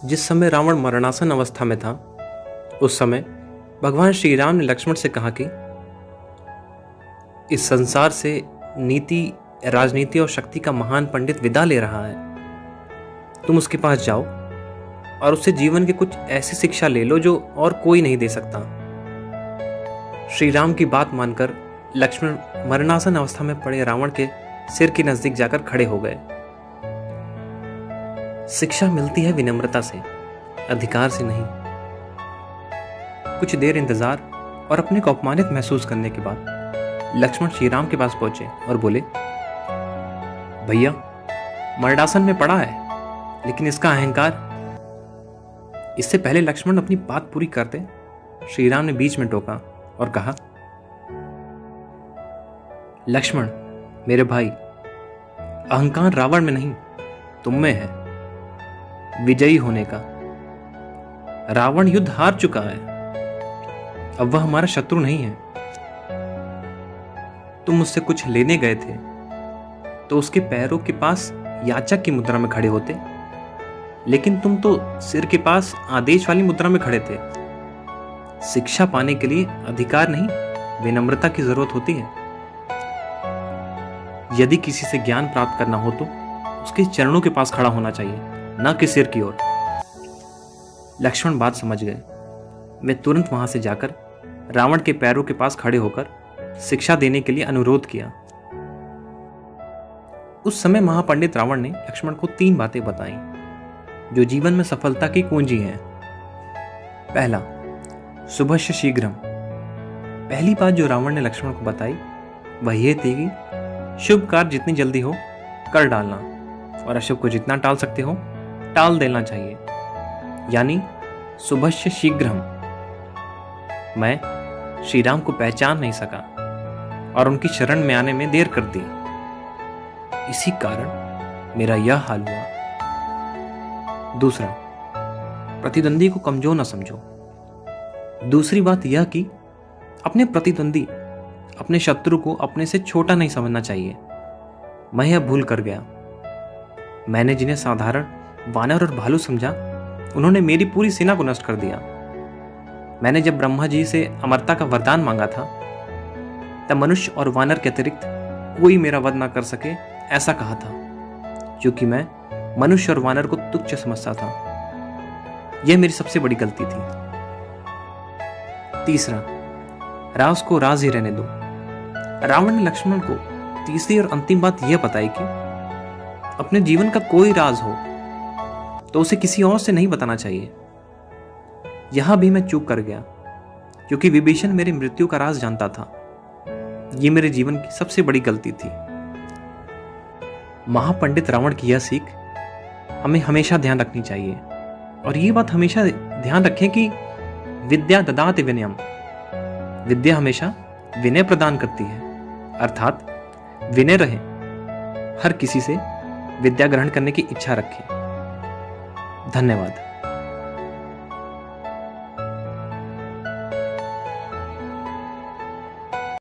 जिस समय रावण मरणासन अवस्था में था, उस समय भगवान श्री राम ने लक्ष्मण से कहा कि इस संसार से नीति, राजनीति और शक्ति का महान पंडित विदा ले रहा है। तुम उसके पास जाओ और उससे जीवन की कुछ ऐसी शिक्षा ले लो जो और कोई नहीं दे सकता। श्री राम की बात मानकर लक्ष्मण मरणासन अवस्था में पड़े रावण के सिर के नजदीक जाकर खड़े हो गए। शिक्षा मिलती है विनम्रता से, अधिकार से नहीं। कुछ देर इंतजार और अपने को अपमानित महसूस करने के बाद लक्ष्मण श्री राम के पास पहुंचे और बोले, भैया, मरणासन में पड़ा है, लेकिन इसका अहंकार। इससे पहले लक्ष्मण अपनी बात पूरी करते श्री राम ने बीच में टोका और कहा, लक्ष्मण मेरे भाई, अहंकार रावण में नहीं तुम में है, विजयी होने का। रावण युद्ध हार चुका है, अब वह हमारा शत्रु नहीं है। तुम मुझसे कुछ लेने गए थे तो उसके पैरों के पास याचक की मुद्रा में खड़े होते, लेकिन तुम तो सिर के पास आदेश वाली मुद्रा में खड़े थे। शिक्षा पाने के लिए अधिकार नहीं, विनम्रता की जरूरत होती है। यदि किसी से ज्ञान प्राप्त करना हो तो उसके चरणों के पास खड़ा होना चाहिए, न कि सिर की ओर। लक्ष्मण बात समझ गए। वे तुरंत वहां से जाकर रावण के पैरों के पास खड़े होकर शिक्षा देने के लिए अनुरोध किया। उस समय महापंडित रावण ने लक्ष्मण को 3 बातें बताई जो जीवन में सफलता की कुंजी हैं। पहला, शुभस्य शीघ्रम। पहली बात जो रावण ने लक्ष्मण को बताई वह यह थी कि शुभ कार्य जितनी जल्दी हो कर डालना और अशुभ को जितना टाल सकते हो टाल देना चाहिए, यानी शुभस्य शीघ्रम। मैं श्री राम को पहचान नहीं सका और उनकी शरण में आने में देर कर दी, इसी कारण मेरा यह हाल हुआ। दूसरा, प्रतिद्वंदी को कमजोर न समझो। दूसरी बात यह कि अपने प्रतिद्वंदी, अपने शत्रु को अपने से छोटा नहीं समझना चाहिए। मैं यह भूल कर गया। मैंने जिन्हें साधारण वानर और भालू समझा, उन्होंने मेरी पूरी सेना को नष्ट कर दिया। मैंने जब ब्रह्मा जी से अमरता का वरदान मांगा था, तब मनुष्य और वानर के अतिरिक्त कोई मेरा वध ना कर सके ऐसा कहा था, क्योंकि मैं मनुष्य और वानर को तुच्छ समझता था। यह मेरी सबसे बड़ी गलती थी। तीसरा, राज को राज ही रहने दो। रावण ने लक्ष्मण को तीसरी और अंतिम बात यह बताई कि अपने जीवन का कोई राज हो तो उसे किसी और से नहीं बताना चाहिए। यहां भी मैं चूक कर गया, क्योंकि विभीषण मेरी मृत्यु का राज जानता था। यह मेरे जीवन की सबसे बड़ी गलती थी। महापंडित रावण की यह सीख हमें हमेशा ध्यान रखनी चाहिए, और ये बात हमेशा ध्यान रखें कि विद्या ददाति विनयम। विद्या हमेशा विनय प्रदान करती है, अर्थात विनय रहें, हर किसी से विद्या ग्रहण करने की इच्छा रखें। धन्यवाद।